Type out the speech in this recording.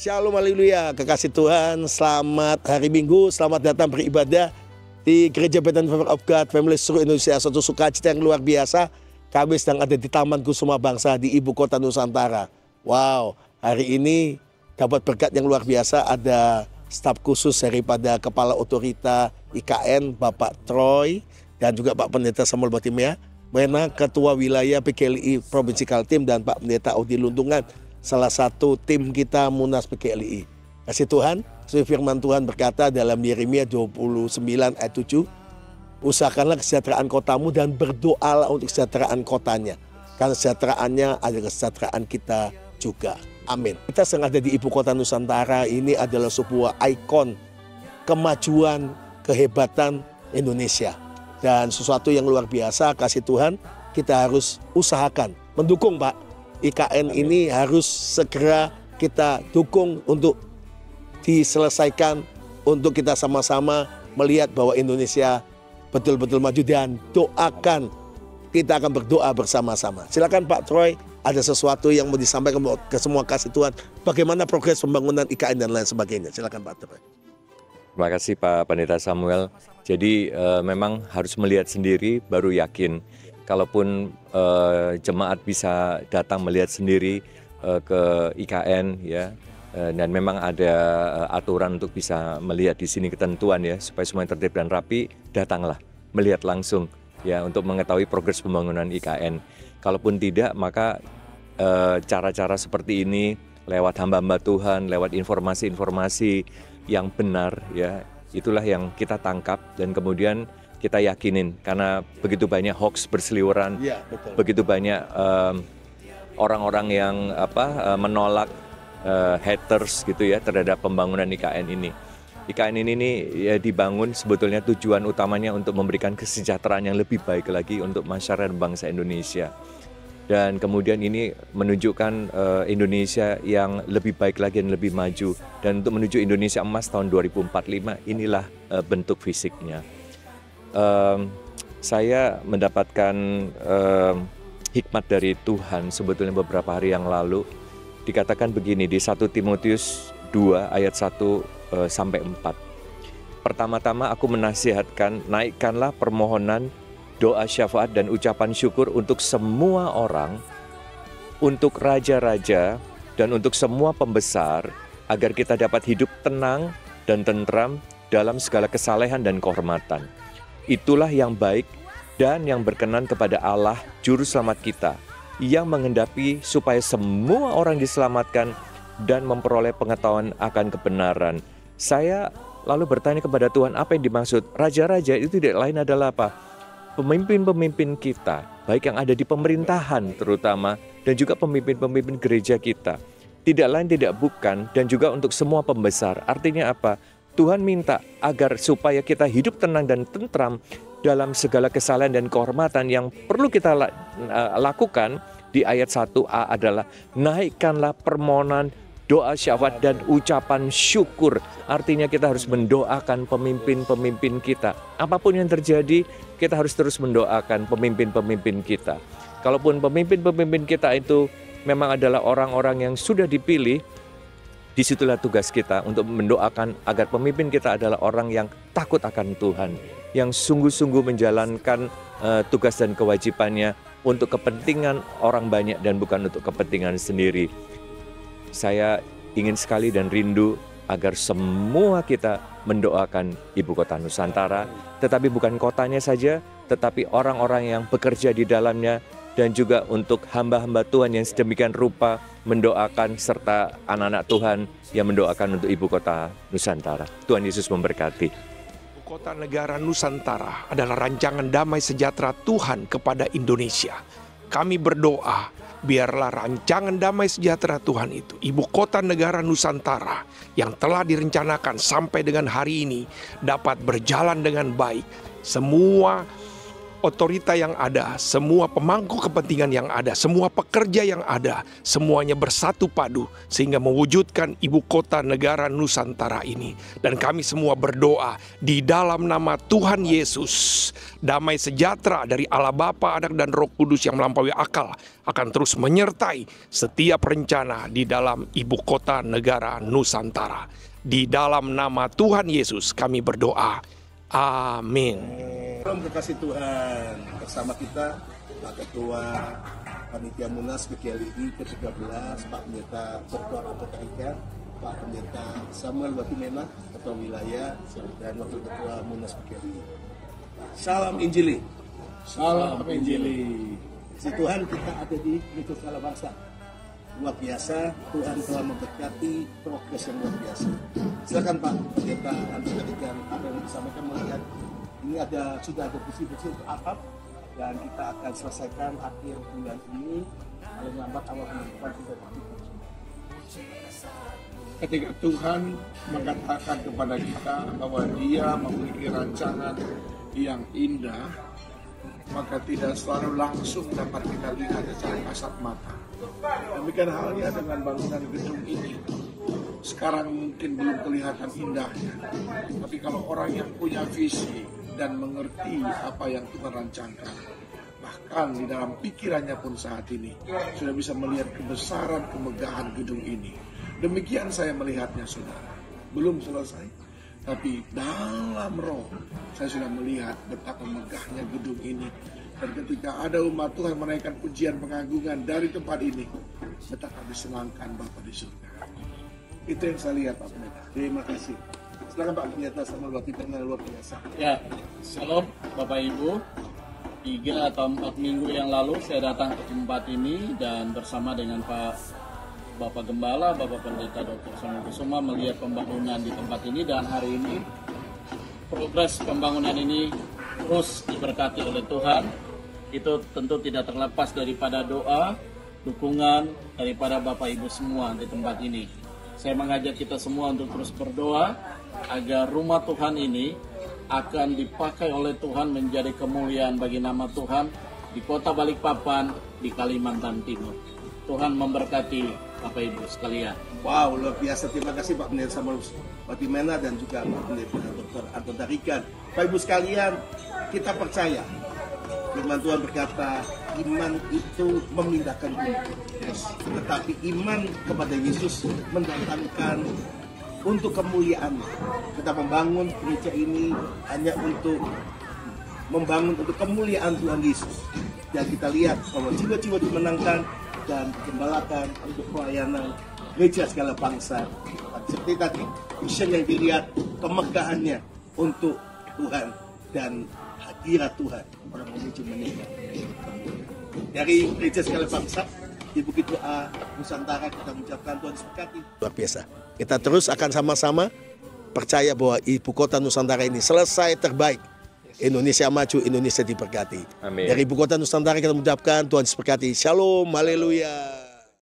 Shalom, haleluya, kekasih Tuhan, selamat hari Minggu, selamat datang beribadah di Gereja Bethlehem Family of God, Family seluruh Indonesia. Suatu sukacita yang luar biasa, kami sedang ada di Taman Kusuma Bangsa di Ibu Kota Nusantara. Wow, hari ini dapat berkat yang luar biasa, ada staf khusus daripada Kepala Otorita IKN, Bapak Troy, dan juga Pak Pendeta Samuel Batimia, Mena Ketua Wilayah PKLI Provinsi Kaltim, dan Pak Pendeta Audi Luntungan, salah satu tim kita Munas PKLI. Kasih Tuhan, firman Tuhan berkata dalam Yeremia 29 ayat 7, usahakanlah kesejahteraan kotamu dan berdoalah untuk kesejahteraan kotanya, karena kesejahteraannya adalah kesejahteraan kita juga. Amin. Kita sedang ada di Ibu Kota Nusantara. Ini adalah sebuah ikon kemajuan, kehebatan Indonesia, dan sesuatu yang luar biasa. Kasih Tuhan, kita harus usahakan mendukung, Pak. IKN ini harus segera kita dukung untuk diselesaikan, untuk kita sama-sama melihat bahwa Indonesia betul-betul maju, dan doakan, kita akan berdoa bersama-sama. Silakan Pak Troy, ada sesuatu yang mau disampaikan ke semua kasih Tuhan, bagaimana progres pembangunan IKN dan lain sebagainya. Silakan Pak Troy. Terima kasih Pak Pendeta Samuel. Jadi memang harus melihat sendiri baru yakin. Kalaupun jemaat bisa datang melihat sendiri ke IKN, ya, dan memang ada aturan untuk bisa melihat di sini ketentuan, ya, supaya semuanya tertib dan rapi, datanglah melihat langsung, ya, untuk mengetahui progres pembangunan IKN. Kalaupun tidak, maka cara-cara seperti ini lewat hamba-hamba Tuhan, lewat informasi-informasi yang benar, ya, itulah yang kita tangkap dan kemudian kita yakinin, karena begitu banyak hoax berseliweran, ya, begitu banyak orang-orang yang menolak, haters gitu ya terhadap pembangunan IKN ini. IKN ini ya dibangun sebetulnya tujuan utamanya untuk memberikan kesejahteraan yang lebih baik lagi untuk masyarakat bangsa Indonesia. Dan kemudian ini menunjukkan Indonesia yang lebih baik lagi dan lebih maju. Dan untuk menuju Indonesia Emas tahun 2045, inilah bentuk fisiknya. Saya mendapatkan hikmat dari Tuhan sebetulnya beberapa hari yang lalu. Dikatakan begini di 1 Timotius 2 ayat 1 sampai 4. Pertama-tama aku menasihatkan, naikkanlah permohonan, doa syafaat dan ucapan syukur untuk semua orang, untuk raja-raja dan untuk semua pembesar, agar kita dapat hidup tenang dan tentram dalam segala kesalehan dan kehormatan. Itulah yang baik dan yang berkenan kepada Allah Juru Selamat kita, yang menghendapi supaya semua orang diselamatkan dan memperoleh pengetahuan akan kebenaran. Saya lalu bertanya kepada Tuhan, apa yang dimaksud? Raja-raja itu tidak lain adalah apa? Pemimpin-pemimpin kita, baik yang ada di pemerintahan terutama, dan juga pemimpin-pemimpin gereja kita. Tidak lain tidak bukan, dan juga untuk semua pembesar. Artinya apa? Tuhan minta agar supaya kita hidup tenang dan tentram dalam segala kesalahan dan kehormatan. Yang perlu kita lakukan di ayat 1a adalah naikkanlah permohonan, doa syafaat dan ucapan syukur. Artinya kita harus mendoakan pemimpin-pemimpin kita. Apapun yang terjadi, kita harus terus mendoakan pemimpin-pemimpin kita. Kalaupun pemimpin-pemimpin kita itu memang adalah orang-orang yang sudah dipilih, disitulah tugas kita untuk mendoakan agar pemimpin kita adalah orang yang takut akan Tuhan, yang sungguh-sungguh menjalankan tugas dan kewajibannya untuk kepentingan orang banyak dan bukan untuk kepentingan sendiri. Saya ingin sekali dan rindu agar semua kita mendoakan Ibu Kota Nusantara, tetapi bukan kotanya saja, tetapi orang-orang yang bekerja di dalamnya, dan juga untuk hamba-hamba Tuhan yang sedemikian rupa mendoakan, serta anak-anak Tuhan yang mendoakan untuk Ibu Kota Nusantara. Tuhan Yesus memberkati. Ibu Kota Negara Nusantara adalah rancangan damai sejahtera Tuhan kepada Indonesia. Kami berdoa, biarlah rancangan damai sejahtera Tuhan itu, Ibu Kota Negara Nusantara yang telah direncanakan sampai dengan hari ini, dapat berjalan dengan baik. Semua otorita yang ada, semua pemangku kepentingan yang ada, semua pekerja yang ada, semuanya bersatu padu sehingga mewujudkan ibu kota negara Nusantara ini. Dan kami semua berdoa di dalam nama Tuhan Yesus, damai sejahtera dari Allah Bapa, Anak dan Roh Kudus yang melampaui akal akan terus menyertai setiap rencana di dalam ibu kota negara Nusantara. Di dalam nama Tuhan Yesus kami berdoa. Amin. Salam kekasih Tuhan, bersama kita Pak Ketua Panitia Munas PKLI ke-13, Pak Pendeta Dr. Albert Ika, Pak Pendeta Samuel Watimena, Ketua Wilayah dan Wakil Ketua Munas PKLI. Salam Injili. Salam Injili. Si Tuhan, kita ada di Gereja Skala Bangsa. Luar biasa, Tuhan telah memberkati progres yang luar biasa. Silakan Pak Pendeta Albert Ika, apa yang disampaikan melihat ini sudah ada bersih-bersih untuk atap dan kita akan selesaikan akhir bulan ini, paling lambat awal bulan depan sudah tertutup. Ketika Tuhan mengatakan kepada kita bahwa Dia memiliki rancangan yang indah, maka tidak selalu langsung dapat kita lihat secara kasat mata. Demikian halnya dengan bangunan gedung ini. Sekarang mungkin belum kelihatan indahnya, tapi kalau orang yang punya visi dan mengerti apa yang Tuhan rancangkan, bahkan di dalam pikirannya pun saat ini sudah bisa melihat kebesaran kemegahan gedung ini. Demikian saya melihatnya, saudara. Belum selesai, tapi dalam roh saya sudah melihat betapa megahnya gedung ini. Dan ketika ada umat Tuhan menaikkan pujian pengagungan dari tempat ini, betapa disenangkan Bapa di surga. Itu yang saya lihat, Pak Pendeta. Terima kasih. Silakan Pak Pendeta Samuel Watimena, luar biasa. Ya, shalom Bapak Ibu. 3 atau 4 minggu yang lalu saya datang ke tempat ini dan bersama dengan Bapak Gembala, Bapak Pendeta Dr. Samuel Kusuma melihat pembangunan di tempat ini, dan hari ini progres pembangunan ini terus diberkati oleh Tuhan. Itu tentu tidak terlepas daripada doa, dukungan daripada Bapak Ibu semua di tempat ini. Saya mengajak kita semua untuk terus berdoa agar rumah Tuhan ini akan dipakai oleh Tuhan menjadi kemuliaan bagi nama Tuhan di kota Balikpapan, di Kalimantan Timur. Tuhan memberkati Bapak Ibu sekalian. Wow, luar biasa. Terima kasih Pak Pendeta Samuel Watimena dan juga Pak Pendeta Dr. Albert Ika. Bapak Ibu sekalian, kita percaya firman Tuhan berkata, iman itu memindahkan gunung. Yes. Tetapi iman kepada Yesus mendatangkan untuk kemuliaan. Kita membangun gereja ini hanya untuk membangun untuk kemuliaan Tuhan Yesus. Dan kita lihat bahwa jiwa-jiwa dimenangkan dan dikembalakan untuk pelayanan gereja segala bangsa. Seperti tadi, vision yang dilihat, kemegahannya untuk Tuhan dan hadirat Tuhan orang menuju meninggal. Dari gereja segala bangsa di Bukit Doa Nusantara kita mengucapkan Tuhan berkati. Luar biasa. Kita terus akan sama-sama percaya bahwa ibu kota Nusantara ini selesai terbaik. Indonesia maju, Indonesia diberkati. Amin. Dari ibu kota Nusantara kita mengucapkan Tuhan berkati. Shalom, haleluya.